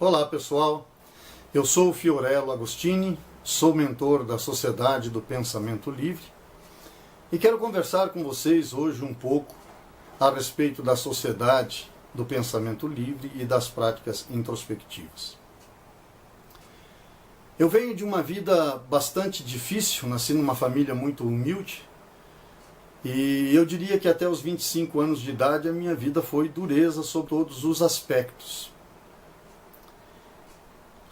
Olá pessoal, eu sou o Fiorello Agostini, sou mentor da Sociedade do Pensamento Livre e quero conversar com vocês hoje um pouco a respeito da Sociedade do Pensamento Livre e das práticas introspectivas. Eu venho de uma vida bastante difícil, nasci numa família muito humilde e eu diria que até os 25 anos de idade a minha vida foi dureza sob todos os aspectos.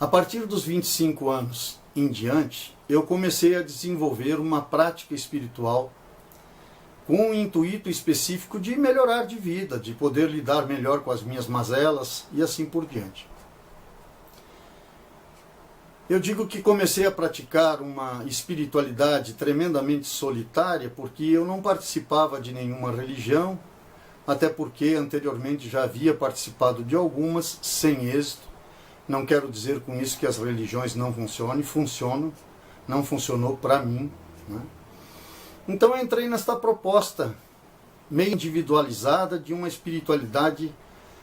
A partir dos 25 anos em diante, eu comecei a desenvolver uma prática espiritual com um intuito específico de melhorar de vida, de poder lidar melhor com as minhas mazelas e assim por diante. Eu digo que comecei a praticar uma espiritualidade tremendamente solitária porque eu não participava de nenhuma religião, até porque anteriormente já havia participado de algumas sem êxito. Não quero dizer com isso que as religiões não funcionem, funcionam, não funcionou para mim, né? Então eu entrei nesta proposta meio individualizada de uma espiritualidade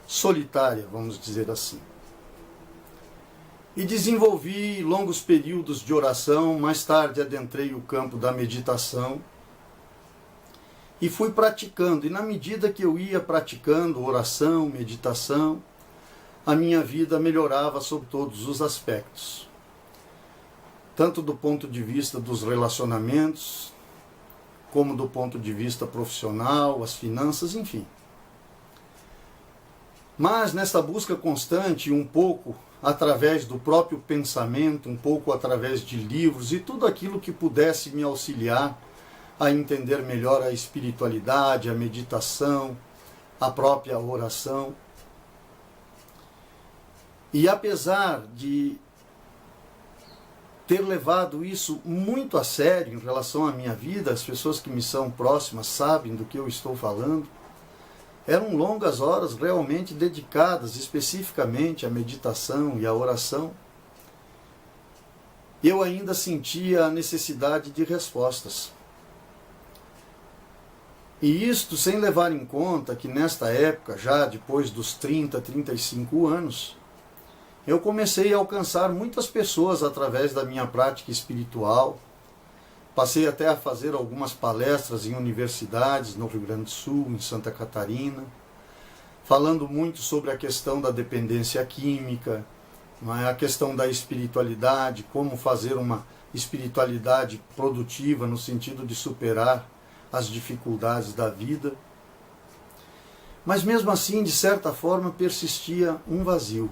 solitária, vamos dizer assim. E desenvolvi longos períodos de oração, mais tarde adentrei o campo da meditação e fui praticando. E na medida que eu ia praticando oração, meditação, a minha vida melhorava sob todos os aspectos. Tanto do ponto de vista dos relacionamentos, como do ponto de vista profissional, as finanças, enfim. Mas nessa busca constante, um pouco através do próprio pensamento, um pouco através de livros e tudo aquilo que pudesse me auxiliar a entender melhor a espiritualidade, a meditação, a própria oração. E apesar de ter levado isso muito a sério em relação à minha vida, as pessoas que me são próximas sabem do que eu estou falando, eram longas horas realmente dedicadas especificamente à meditação e à oração. Eu ainda sentia a necessidade de respostas. E isto sem levar em conta que nesta época, já depois dos 30, 35 anos, eu comecei a alcançar muitas pessoas através da minha prática espiritual. Passei até a fazer algumas palestras em universidades no Rio Grande do Sul, em Santa Catarina, falando muito sobre a questão da dependência química, a questão da espiritualidade, como fazer uma espiritualidade produtiva no sentido de superar as dificuldades da vida. Mas mesmo assim, de certa forma, persistia um vazio.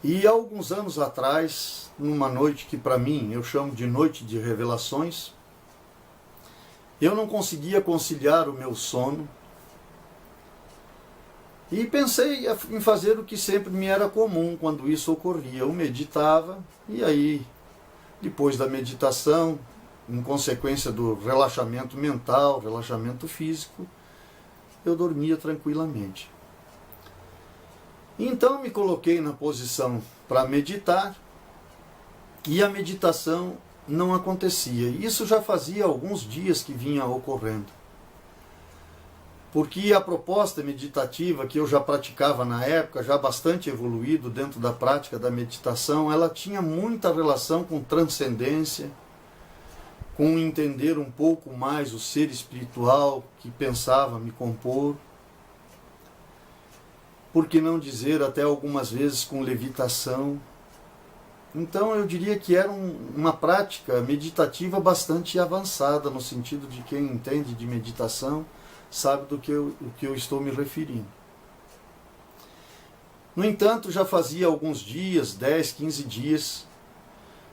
E há alguns anos atrás, numa noite que para mim eu chamo de noite de revelações, eu não conseguia conciliar o meu sono e pensei em fazer o que sempre me era comum quando isso ocorria. Eu meditava e aí, depois da meditação, em consequência do relaxamento mental, relaxamento físico, eu dormia tranquilamente. Então me coloquei na posição para meditar e a meditação não acontecia. Isso já fazia alguns dias que vinha ocorrendo. Porque a proposta meditativa que eu já praticava na época, já bastante evoluído dentro da prática da meditação, ela tinha muita relação com transcendência, com entender um pouco mais o ser espiritual que pensava me compor. Por que não dizer até algumas vezes com levitação. Então eu diria que era uma prática meditativa bastante avançada, no sentido de quem entende de meditação sabe do que eu estou me referindo. No entanto, já fazia alguns dias, 10, 15 dias,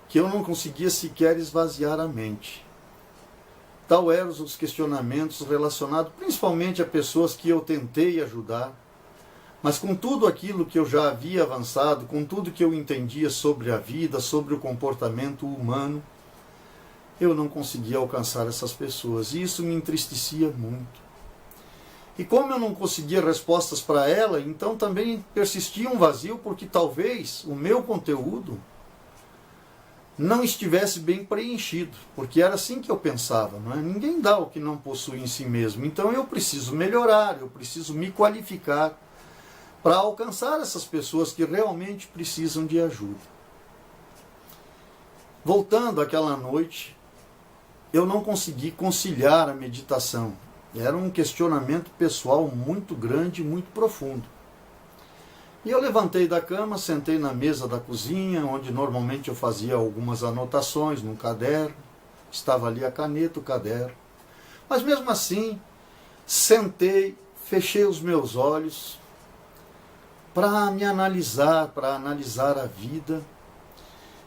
que eu não conseguia sequer esvaziar a mente. Tal eram os questionamentos relacionados principalmente a pessoas que eu tentei ajudar, mas com tudo aquilo que eu já havia avançado, com tudo que eu entendia sobre a vida, sobre o comportamento humano, eu não conseguia alcançar essas pessoas. E isso me entristecia muito. E como eu não conseguia respostas para ela, então também persistia um vazio, porque talvez o meu conteúdo não estivesse bem preenchido, porque era assim que eu pensava, não é? Ninguém dá o que não possui em si mesmo. Então eu preciso melhorar, eu preciso me qualificar para alcançar essas pessoas que realmente precisam de ajuda. Voltando àquela noite, eu não consegui conciliar a meditação. Era um questionamento pessoal muito grande, muito profundo. E eu levantei da cama, sentei na mesa da cozinha, onde normalmente eu fazia algumas anotações num caderno. Estava ali a caneta, o caderno. Mas mesmo assim, sentei, fechei os meus olhos para me analisar, para analisar a vida.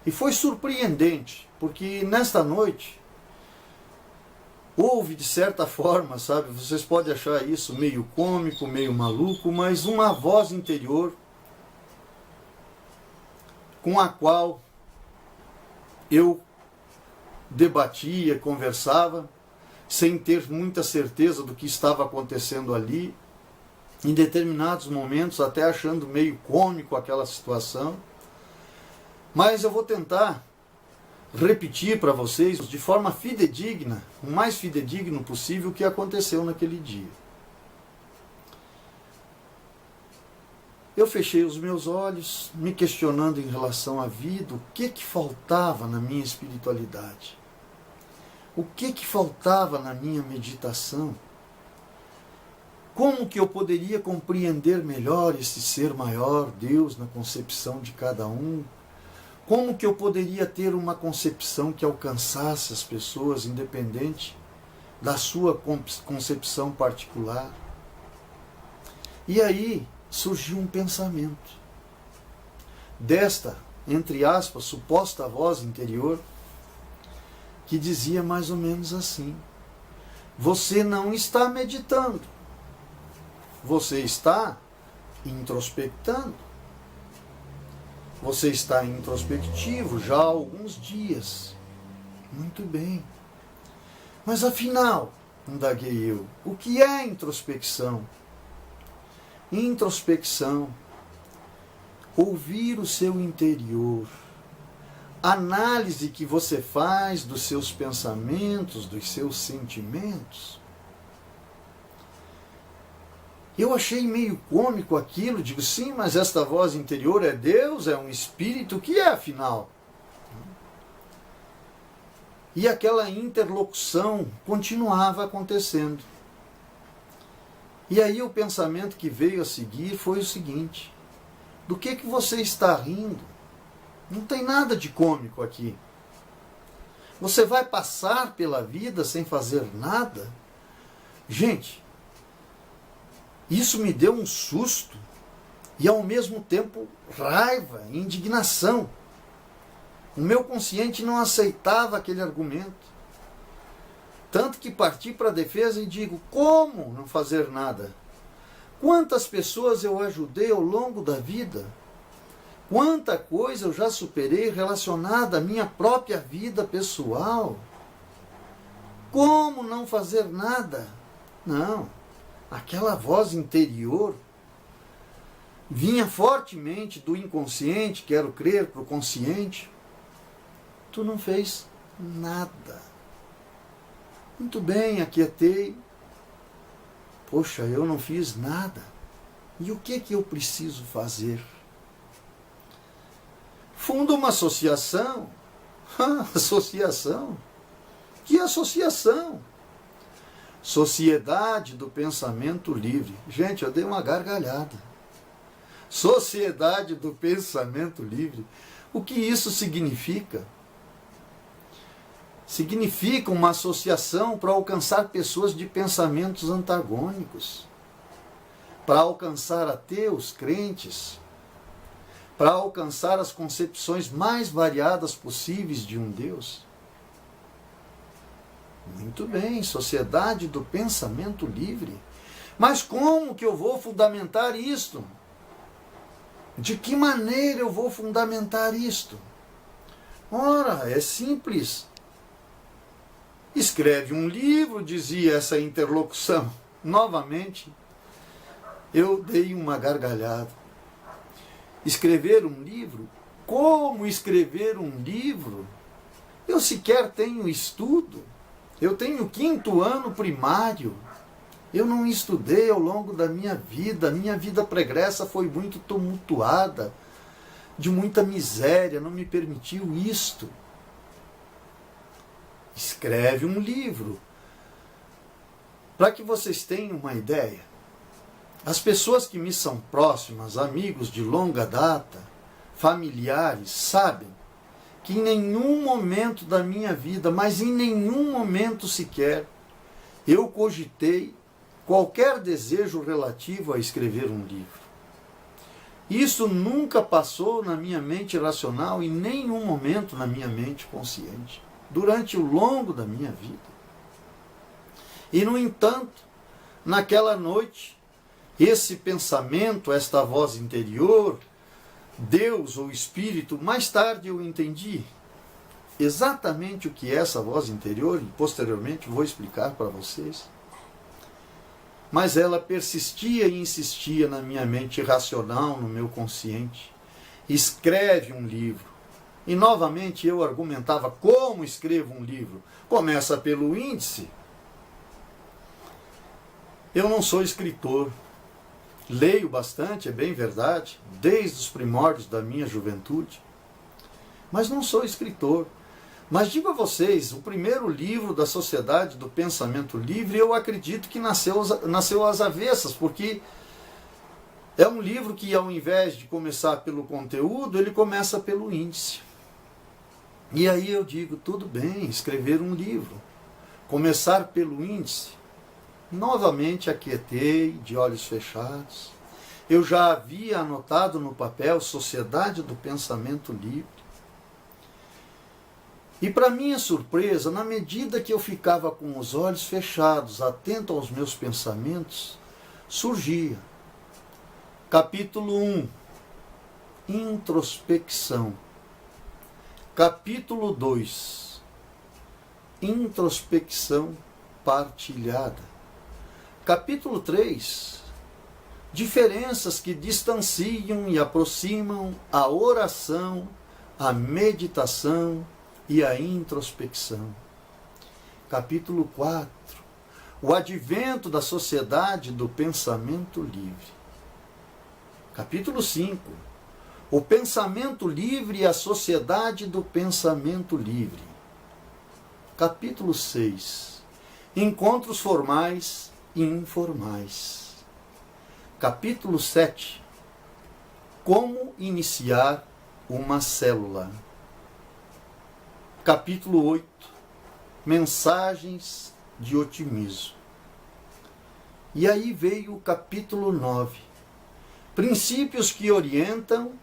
E foi surpreendente, porque nesta noite houve, de certa forma, sabe, vocês podem achar isso meio cômico, meio maluco, mas uma voz interior com a qual eu debatia, conversava, sem ter muita certeza do que estava acontecendo ali, em determinados momentos até achando meio cômico aquela situação. Mas eu vou tentar repetir para vocês de forma fidedigna, o mais fidedigno possível, o que aconteceu naquele dia. Eu fechei os meus olhos, me questionando em relação à vida, o que faltava na minha espiritualidade? O que faltava na minha meditação? Como que eu poderia compreender melhor esse ser maior, Deus, na concepção de cada um? Como que eu poderia ter uma concepção que alcançasse as pessoas, independente da sua concepção particular? E aí surgiu um pensamento desta, entre aspas, suposta voz interior, que dizia mais ou menos assim: você não está meditando, você está introspectando. Você está introspectivo já há alguns dias. Muito bem. Mas afinal, indaguei eu, o que é introspecção? Introspecção, ouvir o seu interior, análise que você faz dos seus pensamentos, dos seus sentimentos. Eu achei meio cômico aquilo, digo, sim, mas esta voz interior é Deus, é um espírito, o que é afinal? E aquela interlocução continuava acontecendo. E aí o pensamento que veio a seguir foi o seguinte: do que você está rindo? Não tem nada de cômico aqui. Você vai passar pela vida sem fazer nada? Gente, isso me deu um susto e ao mesmo tempo raiva, indignação. O meu consciente não aceitava aquele argumento. Tanto que parti para a defesa e digo, como não fazer nada? Quantas pessoas eu ajudei ao longo da vida? Quanta coisa eu já superei relacionada à minha própria vida pessoal? Como não fazer nada? Não. Aquela voz interior vinha fortemente do inconsciente, quero crer, para o consciente. Tu não fez nada. Muito bem, aquietei. Poxa, eu não fiz nada. E o que eu preciso fazer? Fundo uma associação. Associação? Que associação? Sociedade do Pensamento Livre. Gente, eu dei uma gargalhada. Sociedade do Pensamento Livre. O que isso significa? Significa uma associação para alcançar pessoas de pensamentos antagônicos, para alcançar ateus, crentes, para alcançar as concepções mais variadas possíveis de um Deus. Muito bem, sociedade do pensamento livre. Mas como que eu vou fundamentar isto? De que maneira eu vou fundamentar isto? Ora, é simples. Escreve um livro, dizia essa interlocução. Novamente, eu dei uma gargalhada. Escrever um livro? Como escrever um livro? Eu sequer tenho estudo. Eu tenho 5º ano primário. Eu não estudei ao longo da minha vida pregressa foi muito tumultuada, de muita miséria, não me permitiu isto. Escreve um livro. Para que vocês tenham uma ideia, as pessoas que me são próximas, amigos de longa data, familiares, sabem que em nenhum momento da minha vida, mas em nenhum momento sequer, eu cogitei qualquer desejo relativo a escrever um livro. Isso nunca passou na minha mente racional e em nenhum momento na minha mente consciente, durante o longo da minha vida. E, no entanto, naquela noite, esse pensamento, esta voz interior, Deus ou Espírito, mais tarde eu entendi exatamente o que é essa voz interior e posteriormente vou explicar para vocês. Mas ela persistia e insistia na minha mente racional, no meu consciente. Escreve um livro. E novamente eu argumentava como escrevo um livro. Começa pelo índice. Eu não sou escritor. Leio bastante, é bem verdade, desde os primórdios da minha juventude. Mas não sou escritor. Mas digo a vocês, o primeiro livro da Sociedade do Pensamento Livre, eu acredito que nasceu às avessas, porque é um livro que, ao invés de começar pelo conteúdo, ele começa pelo índice. E aí eu digo, tudo bem, escrever um livro, começar pelo índice. Novamente aquietei, de olhos fechados. Eu já havia anotado no papel Sociedade do Pensamento Livre. E para minha surpresa, na medida que eu ficava com os olhos fechados, atento aos meus pensamentos, surgia. Capítulo 1, Introspecção. Capítulo 2, Introspecção partilhada. Capítulo 3, diferenças que distanciam e aproximam a oração, a meditação e a introspecção. Capítulo 4, o advento da Sociedade do Pensamento Livre. Capítulo 5, o pensamento livre e a Sociedade do Pensamento Livre. Capítulo 6, encontros formais e informais. Capítulo 7, como iniciar uma célula. Capítulo 8, mensagens de otimismo. E aí veio o capítulo 9, princípios que orientam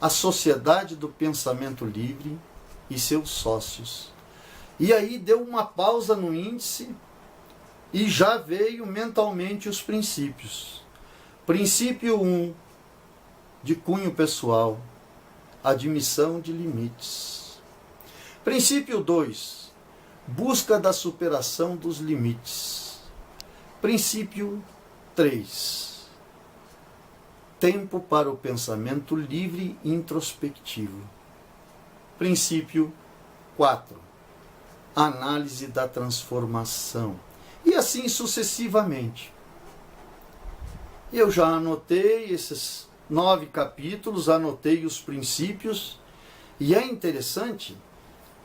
a Sociedade do Pensamento Livre e seus sócios. E aí deu uma pausa no índice e já veio mentalmente os princípios. Princípio 1, de cunho pessoal, admissão de limites. Princípio 2, busca da superação dos limites. Princípio 3, tempo para o pensamento livre e introspectivo. Princípio 4, análise da transformação. E assim sucessivamente. Eu já anotei esses 9 capítulos, anotei os princípios, e é interessante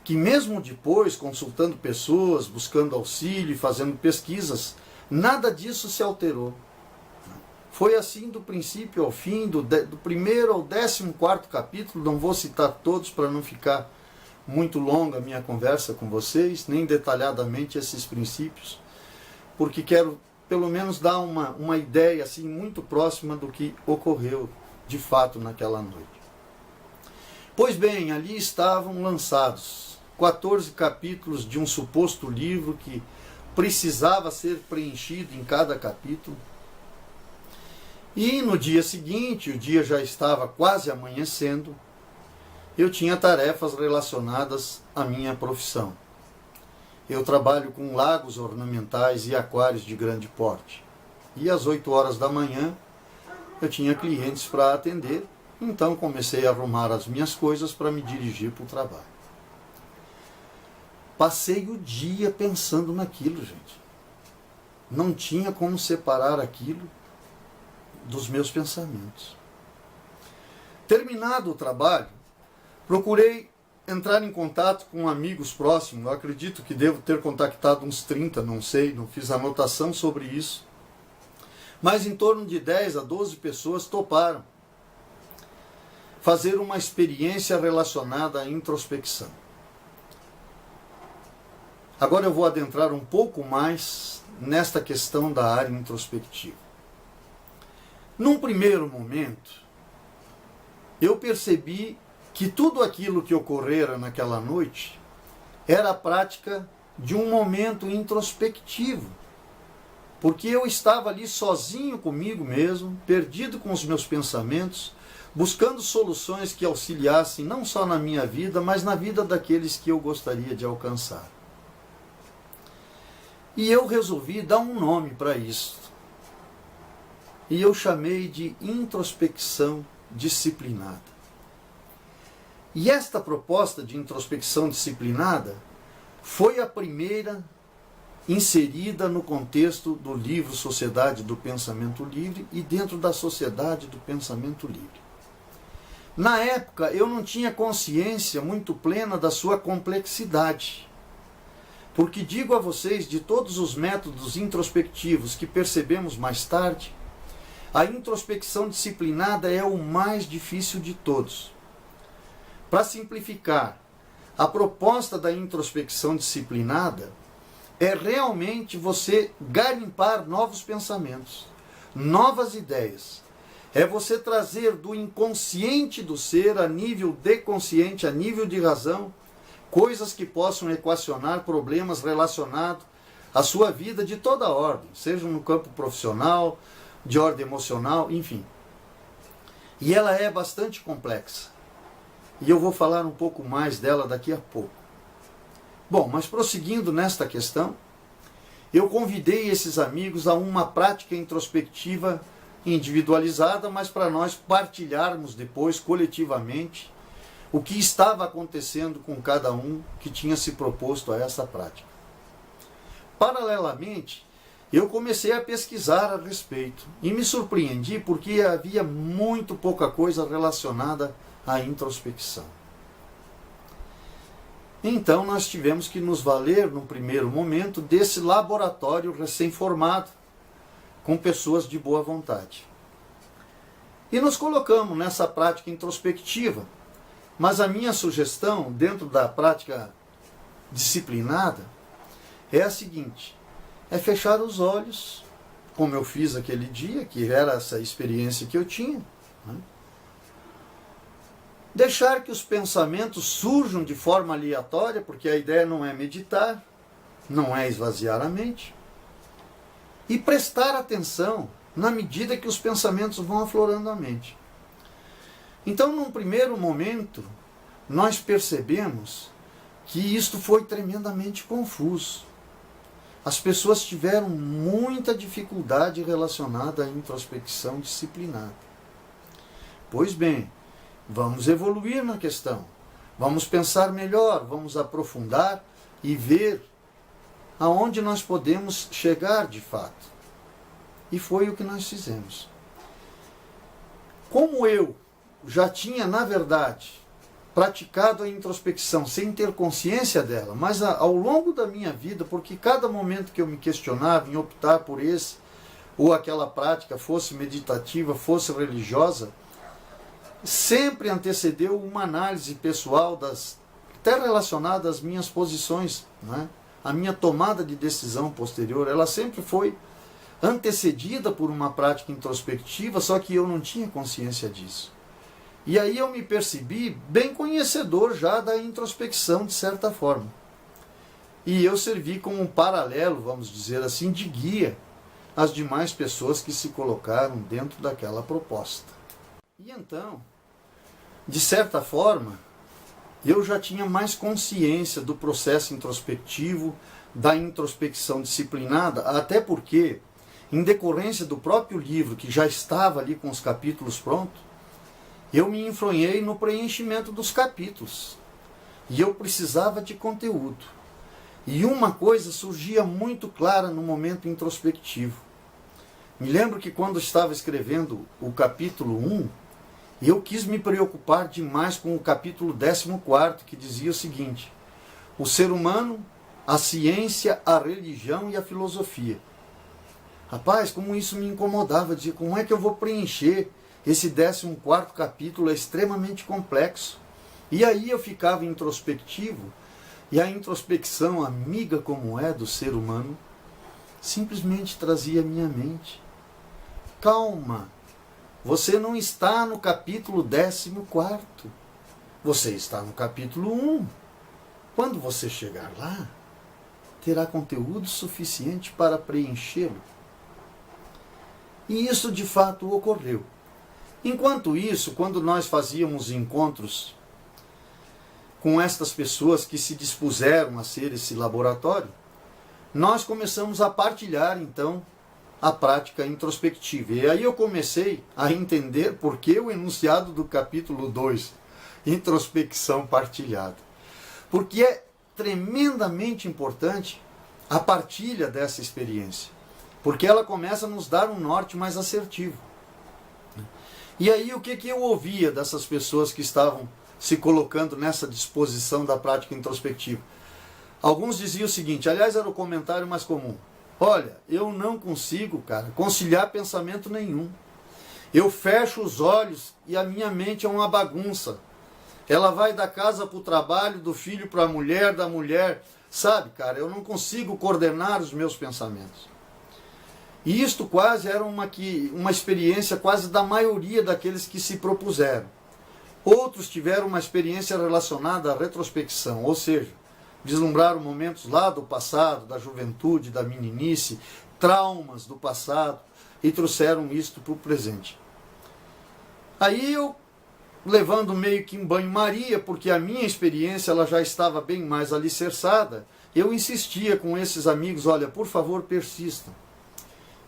que mesmo depois, consultando pessoas, buscando auxílio e fazendo pesquisas, nada disso se alterou. Foi assim do princípio ao fim, do primeiro ao 14º capítulo, não vou citar todos para não ficar muito longa a minha conversa com vocês, nem detalhadamente esses princípios, porque quero pelo menos dar uma ideia assim, muito próxima do que ocorreu de fato naquela noite. Pois bem, ali estavam lançados 14 capítulos de um suposto livro que precisava ser preenchido em cada capítulo. E no dia seguinte, o dia já estava quase amanhecendo, eu tinha tarefas relacionadas à minha profissão. Eu trabalho com lagos ornamentais e aquários de grande porte. E às 8 horas da manhã eu tinha clientes para atender, então comecei a arrumar as minhas coisas para me dirigir para o trabalho. Passei o dia pensando naquilo, gente. não tinha como separar aquilo dos meus pensamentos. Terminado o trabalho, procurei entrar em contato com amigos próximos. Eu acredito que devo ter contactado uns 30, não sei, não fiz anotação sobre isso. Mas em torno de 10 a 12 pessoas toparam fazer uma experiência relacionada à introspecção. Agora eu vou adentrar um pouco mais nesta questão da área introspectiva. Num primeiro momento, eu percebi que tudo aquilo que ocorrera naquela noite era a prática de um momento introspectivo, porque eu estava ali sozinho comigo mesmo, perdido com os meus pensamentos, buscando soluções que auxiliassem não só na minha vida, mas na vida daqueles que eu gostaria de alcançar. E eu resolvi dar um nome para isso. E eu chamei de introspecção disciplinada. E esta proposta de introspecção disciplinada foi a primeira inserida no contexto do livro Sociedade do Pensamento Livre e dentro da Sociedade do Pensamento Livre. Na época, eu não tinha consciência muito plena da sua complexidade. Porque digo a vocês, de todos os métodos introspectivos que percebemos mais tarde, a introspecção disciplinada é o mais difícil de todos. Para simplificar, a proposta da introspecção disciplinada é realmente você garimpar novos pensamentos, novas ideias. É você trazer do inconsciente do ser a nível de consciente, a nível de razão, coisas que possam equacionar problemas relacionados à sua vida de toda ordem, seja no campo profissional, de ordem emocional, enfim. E ela é bastante complexa. E eu vou falar um pouco mais dela daqui a pouco. Bom, mas prosseguindo nesta questão, eu convidei esses amigos a uma prática introspectiva individualizada, mas para nós partilharmos depois coletivamente o que estava acontecendo com cada um que tinha se proposto a essa prática. Paralelamente, eu comecei a pesquisar a respeito e me surpreendi porque havia muito pouca coisa relacionada à introspecção. Então nós tivemos que nos valer, no primeiro momento, desse laboratório recém-formado, com pessoas de boa vontade. E nos colocamos nessa prática introspectiva. Mas a minha sugestão, dentro da prática disciplinada, é a seguinte: é fechar os olhos, como eu fiz aquele dia, que era essa experiência que eu tinha, né? Deixar que os pensamentos surjam de forma aleatória, porque a ideia não é meditar, não é esvaziar a mente, e prestar atenção na medida que os pensamentos vão aflorando a mente. Então, num primeiro momento, nós percebemos que isto foi tremendamente confuso. As pessoas tiveram muita dificuldade relacionada à introspecção disciplinada. Pois bem, vamos evoluir na questão. Vamos pensar melhor, vamos aprofundar e ver aonde nós podemos chegar de fato. E foi o que nós fizemos. Como eu já tinha, na verdade, praticado a introspecção sem ter consciência dela, mas ao longo da minha vida, porque cada momento que eu me questionava em optar por esse ou aquela prática, fosse meditativa, fosse religiosa, sempre antecedeu uma análise pessoal, até relacionada às minhas posições, né? A minha tomada de decisão posterior, ela sempre foi antecedida por uma prática introspectiva, só que eu não tinha consciência disso. E aí eu me percebi bem conhecedor já da introspecção, de certa forma. E eu servi como um paralelo, vamos dizer assim, de guia às demais pessoas que se colocaram dentro daquela proposta. E então, de certa forma, eu já tinha mais consciência do processo introspectivo, da introspecção disciplinada, até porque, em decorrência do próprio livro, que já estava ali com os capítulos prontos, eu me enfronhei no preenchimento dos capítulos. E eu precisava de conteúdo. E uma coisa surgia muito clara no momento introspectivo. Me lembro que quando estava escrevendo o capítulo 1, eu quis me preocupar demais com o capítulo 14, que dizia o seguinte: o ser humano, a ciência, a religião e a filosofia. Rapaz, como isso me incomodava, dizia, como é que eu vou preencher esse 14º capítulo? É extremamente complexo. E aí eu ficava introspectivo, e a introspecção, amiga como é do ser humano, simplesmente trazia à minha mente: calma, você não está no capítulo 14º, você está no capítulo 1. Quando você chegar lá, terá conteúdo suficiente para preenchê-lo. E isso de fato ocorreu. Enquanto isso, quando nós fazíamos encontros com estas pessoas que se dispuseram a ser esse laboratório, nós começamos a partilhar então a prática introspectiva. E aí eu comecei a entender por que o enunciado do capítulo 2, introspecção partilhada. Porque é tremendamente importante a partilha dessa experiência, porque ela começa a nos dar um norte mais assertivo. E aí o que eu ouvia dessas pessoas que estavam se colocando nessa disposição da prática introspectiva? Alguns diziam o seguinte, aliás era o comentário mais comum: olha, eu não consigo, cara, conciliar pensamento nenhum. Eu fecho os olhos e a minha mente é uma bagunça. Ela vai da casa para o trabalho, do filho para a mulher, da mulher. Sabe, cara, eu não consigo coordenar os meus pensamentos. E isto quase era uma experiência quase da maioria daqueles que se propuseram. Outros tiveram uma experiência relacionada à retrospecção, ou seja, vislumbraram momentos lá do passado, da juventude, da meninice, traumas do passado, e trouxeram isto para o presente. Aí eu, levando meio que em banho-maria, porque a minha experiência ela já estava bem mais alicerçada, eu insistia com esses amigos: olha, por favor, persistam.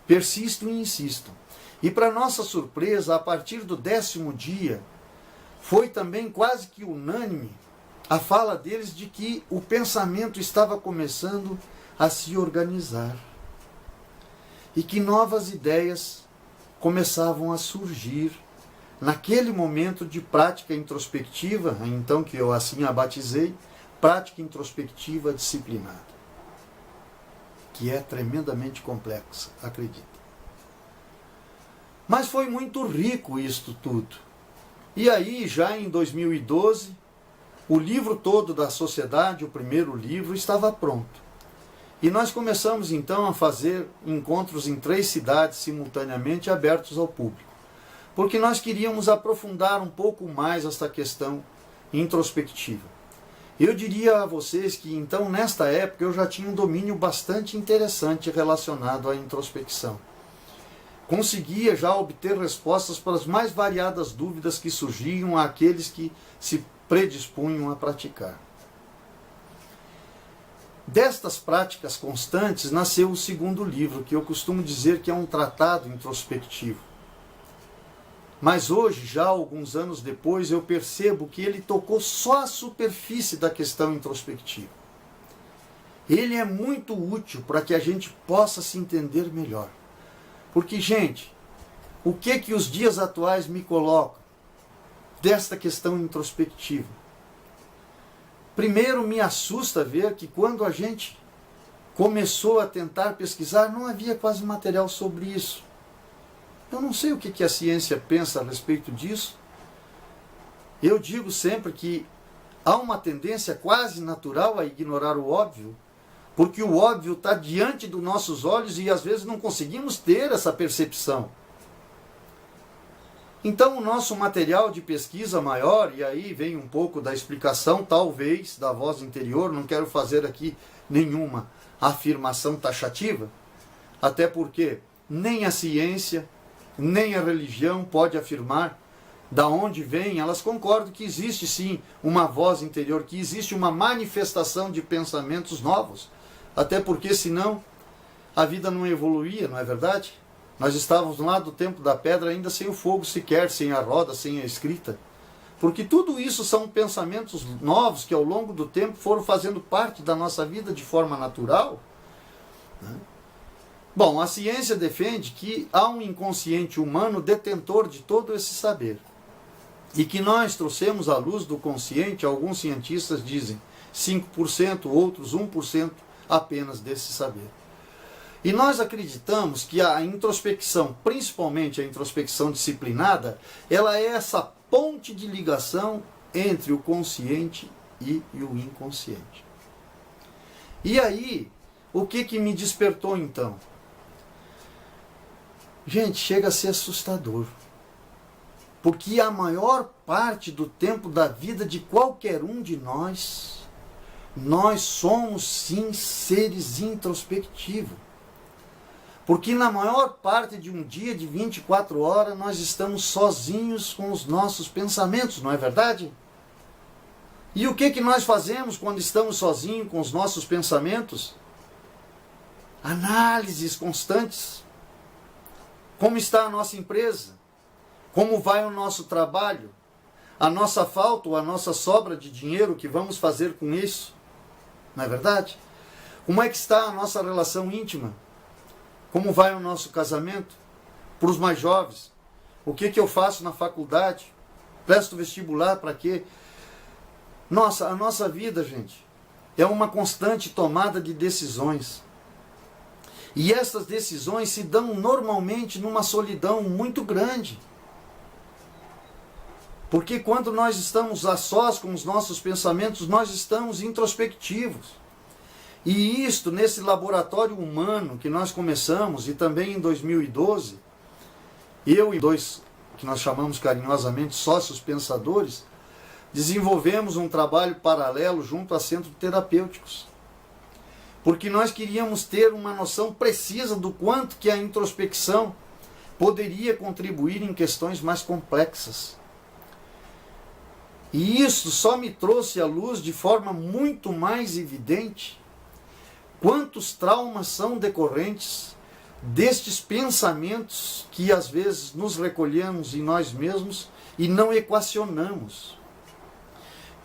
Persistam e insistam. E para nossa surpresa, a partir do 10º dia, foi também quase que unânime a fala deles de que o pensamento estava começando a se organizar. E que novas ideias começavam a surgir naquele momento de prática introspectiva, então que eu assim a batizei, prática introspectiva disciplinada, que é tremendamente complexa, acredita. Mas foi muito rico isto tudo. E aí, já em 2012, o livro todo da Sociedade, o primeiro livro, estava pronto. E nós começamos então a fazer encontros em 3 cidades simultaneamente, abertos ao público. Porque nós queríamos aprofundar um pouco mais esta questão introspectiva. Eu diria a vocês que então nesta época eu já tinha um domínio bastante interessante relacionado à introspecção. Conseguia já obter respostas para as mais variadas dúvidas que surgiam àqueles que se predispunham a praticar. Destas práticas constantes nasceu o 2º livro, que eu costumo dizer que é um tratado introspectivo. Mas hoje, já alguns anos depois, eu percebo que ele tocou só a superfície da questão introspectiva. Ele é muito útil para que a gente possa se entender melhor. Porque, gente, o que os dias atuais me colocam desta questão introspectiva? Primeiro, me assusta ver que quando a gente começou a tentar pesquisar, não havia quase material sobre isso. Eu não sei o que a ciência pensa a respeito disso. Eu digo sempre que há uma tendência quase natural a ignorar o óbvio, porque o óbvio está diante dos nossos olhos e às vezes não conseguimos ter essa percepção. Então o nosso material de pesquisa maior, e aí vem um pouco da explicação, talvez, da voz interior, não quero fazer aqui nenhuma afirmação taxativa, até porque nem a ciência, nem a religião pode afirmar da onde vem. Elas concordam que existe sim uma voz interior, que existe uma manifestação de pensamentos novos, até porque senão a vida não evoluía, não é verdade? Nós estávamos lá do tempo da pedra ainda sem o fogo sequer, sem a roda, sem a escrita. Porque tudo isso são pensamentos novos que ao longo do tempo foram fazendo parte da nossa vida de forma natural. Bom, a ciência defende que há um inconsciente humano detentor de todo esse saber. E que nós trouxemos à luz do consciente, alguns cientistas dizem 5%, outros 1% apenas desse saber. E nós acreditamos que a introspecção, principalmente a introspecção disciplinada, ela é essa ponte de ligação entre o consciente e o inconsciente. E aí, o que me despertou então? Gente, chega a ser assustador. Porque a maior parte do tempo da vida de qualquer um de nós somos sim seres introspectivos. Porque na maior parte de um dia de 24 horas nós estamos sozinhos com os nossos pensamentos, não é verdade? E o que nós fazemos quando estamos sozinhos com os nossos pensamentos? Análises constantes. Como está a nossa empresa? Como vai o nosso trabalho? A nossa falta ou a nossa sobra de dinheiro, o que vamos fazer com isso? Não é verdade? Como é que está a nossa relação íntima? Como vai o nosso casamento? Para os mais jovens, o que eu faço na faculdade? Presto vestibular para quê? Nossa, a nossa vida, gente, é uma constante tomada de decisões. E essas decisões se dão normalmente numa solidão muito grande. Porque quando nós estamos a sós com os nossos pensamentos, nós estamos introspectivos. E isto, nesse laboratório humano que nós começamos, e também em 2012, eu e dois, que nós chamamos carinhosamente sócios pensadores, desenvolvemos um trabalho paralelo junto a centros terapêuticos. Porque nós queríamos ter uma noção precisa do quanto que a introspecção poderia contribuir em questões mais complexas. E isso só me trouxe à luz de forma muito mais evidente quantos traumas são decorrentes destes pensamentos que às vezes nos recolhemos em nós mesmos e não equacionamos.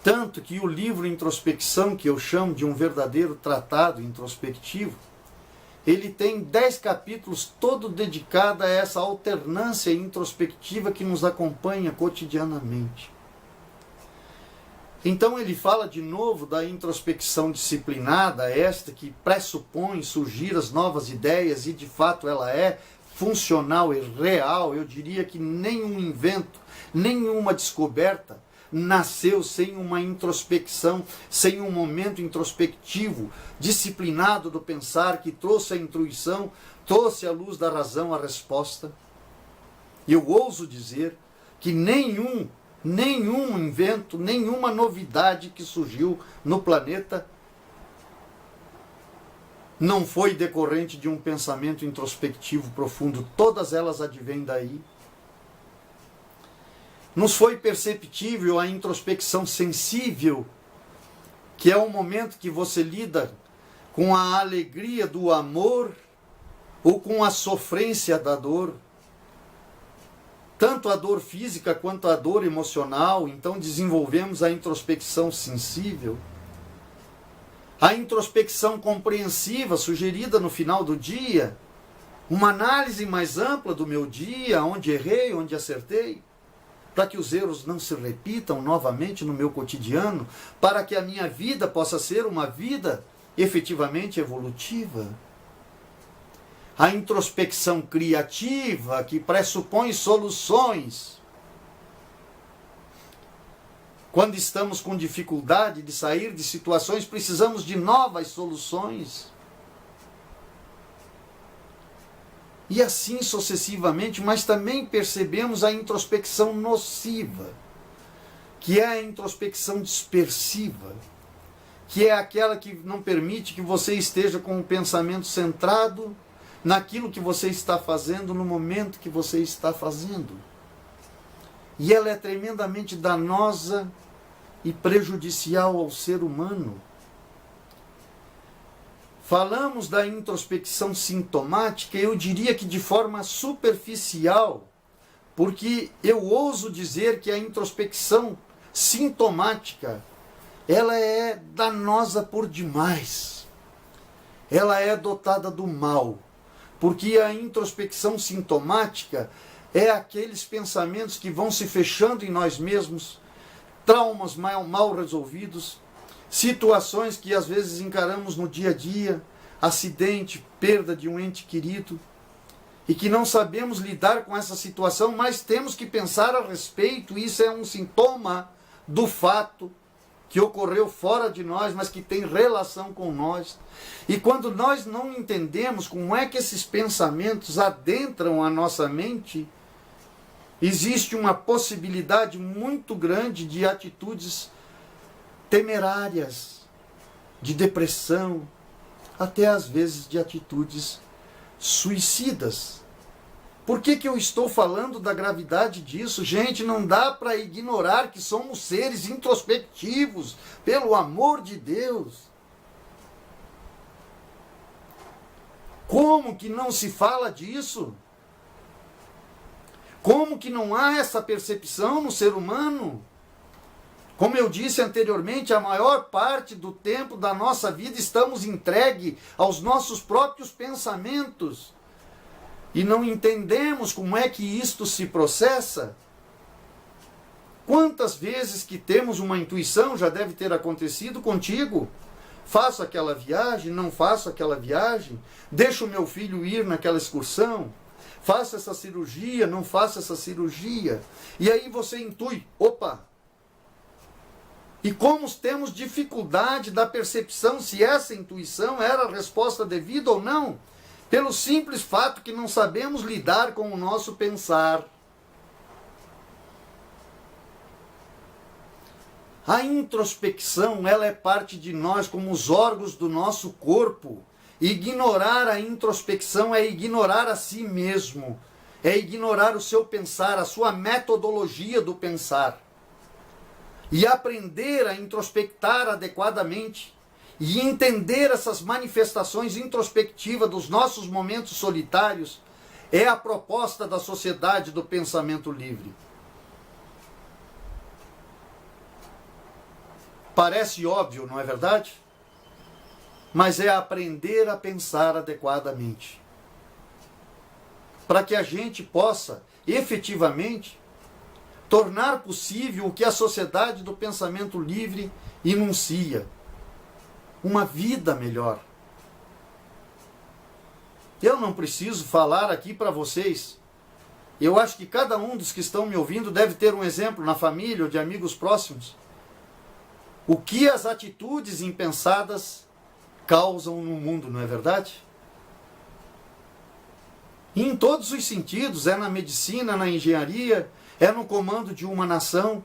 Tanto que o livro Introspecção, que eu chamo de um verdadeiro tratado introspectivo, ele tem 10 capítulos todo dedicado a essa alternância introspectiva que nos acompanha cotidianamente. Então ele fala de novo da introspecção disciplinada, esta que pressupõe surgir as novas ideias e de fato ela é funcional e real. Eu diria que nenhum invento, nenhuma descoberta nasceu sem uma introspecção, sem um momento introspectivo, disciplinado do pensar, que trouxe a intuição, trouxe à luz da razão a resposta. Eu ouso dizer que nenhum invento, nenhuma novidade que surgiu no planeta não foi decorrente de um pensamento introspectivo profundo. Todas elas advêm daí. Nos foi perceptível a introspecção sensível, que é o momento que você lida com a alegria do amor ou com a sofrência da dor. Tanto a dor física quanto a dor emocional. Então desenvolvemos a introspecção sensível. A introspecção compreensiva, sugerida no final do dia. Uma análise mais ampla do meu dia, onde errei, onde acertei. Para que os erros não se repitam novamente no meu cotidiano. Para que a minha vida possa ser uma vida efetivamente evolutiva. A introspecção criativa, que pressupõe soluções. Quando estamos com dificuldade de sair de situações, precisamos de novas soluções. E assim sucessivamente, mas também percebemos a introspecção nociva, que é a introspecção dispersiva, que é aquela que não permite que você esteja com o pensamento centrado naquilo que você está fazendo, no momento que você está fazendo. E ela é tremendamente danosa e prejudicial ao ser humano. Falamos da introspecção sintomática, eu diria que de forma superficial, porque eu ouso dizer que a introspecção sintomática, ela é danosa por demais. Ela é dotada do mal. Porque a introspecção sintomática é aqueles pensamentos que vão se fechando em nós mesmos, traumas mal resolvidos, situações que às vezes encaramos no dia a dia, acidente, perda de um ente querido, e que não sabemos lidar com essa situação, mas temos que pensar a respeito. Isso é um sintoma do fato que ocorreu fora de nós, mas que tem relação com nós. E quando nós não entendemos como é que esses pensamentos adentram a nossa mente, existe uma possibilidade muito grande de atitudes temerárias, de depressão, até às vezes de atitudes suicidas. Por que eu estou falando da gravidade disso? Gente, não dá para ignorar que somos seres introspectivos, pelo amor de Deus. Como que não se fala disso? Como que não há essa percepção no ser humano? Como eu disse anteriormente, a maior parte do tempo da nossa vida estamos entregue aos nossos próprios pensamentos. E não entendemos como é que isto se processa. Quantas vezes que temos uma intuição, já deve ter acontecido contigo. Faço aquela viagem, não faço aquela viagem. Deixo o meu filho ir naquela excursão. Faço essa cirurgia, não faço essa cirurgia. E aí você intui, opa. E como temos dificuldade da percepção se essa intuição era a resposta devida ou não, pelo simples fato que não sabemos lidar com o nosso pensar. A introspecção, ela é parte de nós como os órgãos do nosso corpo. Ignorar a introspecção é ignorar a si mesmo, é ignorar o seu pensar, a sua metodologia do pensar. E aprender a introspectar adequadamente e entender essas manifestações introspectivas dos nossos momentos solitários é a proposta da sociedade do pensamento livre. Parece óbvio, não é verdade? Mas é aprender a pensar adequadamente. Para que a gente possa, efetivamente, tornar possível o que a sociedade do pensamento livre enuncia. Uma vida melhor. Eu não preciso falar aqui para vocês. Eu acho que cada um dos que estão me ouvindo deve ter um exemplo na família ou de amigos próximos. O que as atitudes impensadas causam no mundo, não é verdade? E em todos os sentidos, é na medicina, na engenharia, é no comando de uma nação.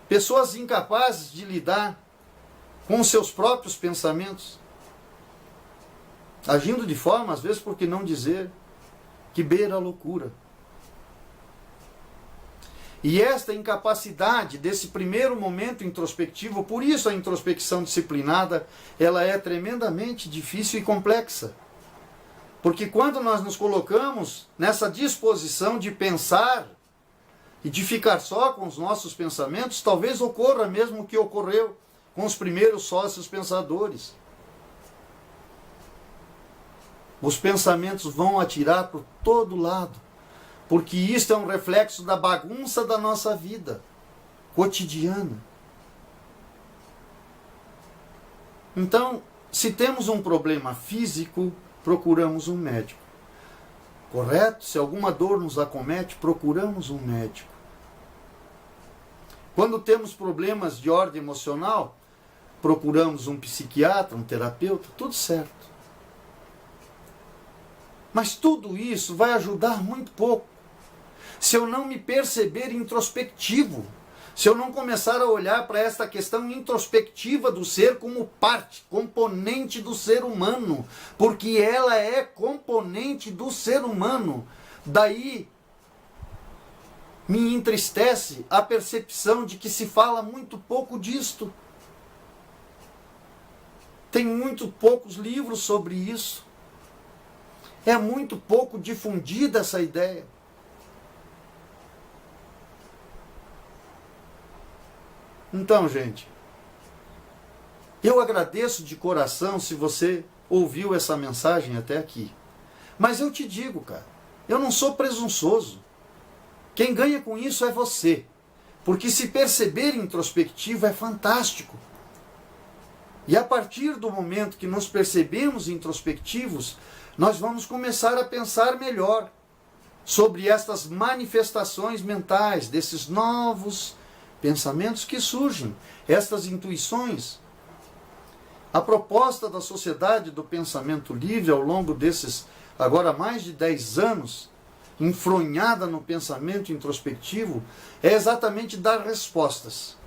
Pessoas incapazes de lidar com os seus próprios pensamentos, agindo de forma, às vezes, por que não dizer, que beira a loucura. E esta incapacidade desse primeiro momento introspectivo, por isso a introspecção disciplinada, ela é tremendamente difícil e complexa. Porque quando nós nos colocamos nessa disposição de pensar e de ficar só com os nossos pensamentos, talvez ocorra mesmo o que ocorreu com os primeiros sócios pensadores. Os pensamentos vão atirar por todo lado, porque isto é um reflexo da bagunça da nossa vida cotidiana. Então, se temos um problema físico, procuramos um médico. Correto? Se alguma dor nos acomete, procuramos um médico. Quando temos problemas de ordem emocional, procuramos um psiquiatra, um terapeuta, tudo certo. Mas tudo isso vai ajudar muito pouco se eu não me perceber introspectivo, se eu não começar a olhar para esta questão introspectiva do ser como parte, componente do ser humano, porque ela é componente do ser humano. Daí me entristece a percepção de que se fala muito pouco disto. Tem muito poucos livros sobre isso. É muito pouco difundida essa ideia. Então, gente, eu agradeço de coração se você ouviu essa mensagem até aqui. Mas eu te digo, cara, eu não sou presunçoso. Quem ganha com isso é você. Porque se perceber introspectivo é fantástico. E a partir do momento que nos percebemos introspectivos, nós vamos começar a pensar melhor sobre estas manifestações mentais, desses novos pensamentos que surgem, estas intuições. A proposta da Sociedade do Pensamento Livre, ao longo desses, agora mais de 10 anos, enfronhada no pensamento introspectivo, é exatamente dar respostas.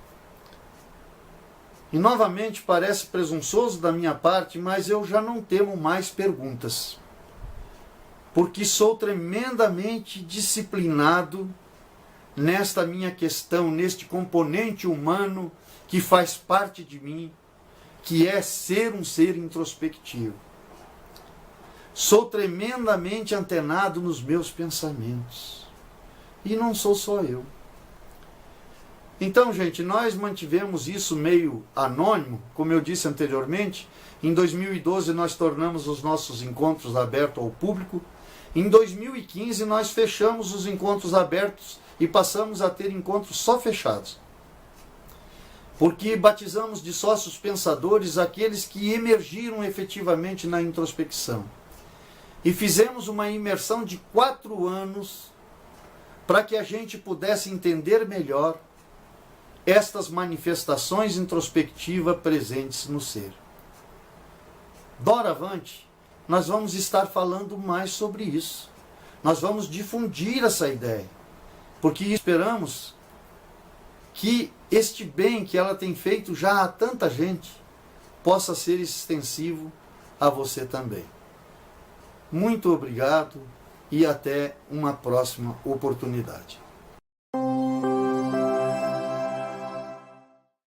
E novamente parece presunçoso da minha parte, mas eu já não temo mais perguntas. Porque sou tremendamente disciplinado nesta minha questão, neste componente humano que faz parte de mim, que é ser um ser introspectivo. Sou tremendamente antenado nos meus pensamentos. E não sou só eu. Então, gente, nós mantivemos isso meio anônimo, como eu disse anteriormente. Em 2012 nós tornamos os nossos encontros abertos ao público. Em 2015 nós fechamos os encontros abertos e passamos a ter encontros só fechados. Porque batizamos de sócios pensadores aqueles que emergiram efetivamente na introspecção. E fizemos uma imersão de 4 anos para que a gente pudesse entender melhor estas manifestações introspectivas presentes no ser. Doravante, nós vamos estar falando mais sobre isso. Nós vamos difundir essa ideia, porque esperamos que este bem que ela tem feito já a tanta gente possa ser extensivo a você também. Muito obrigado e até uma próxima oportunidade.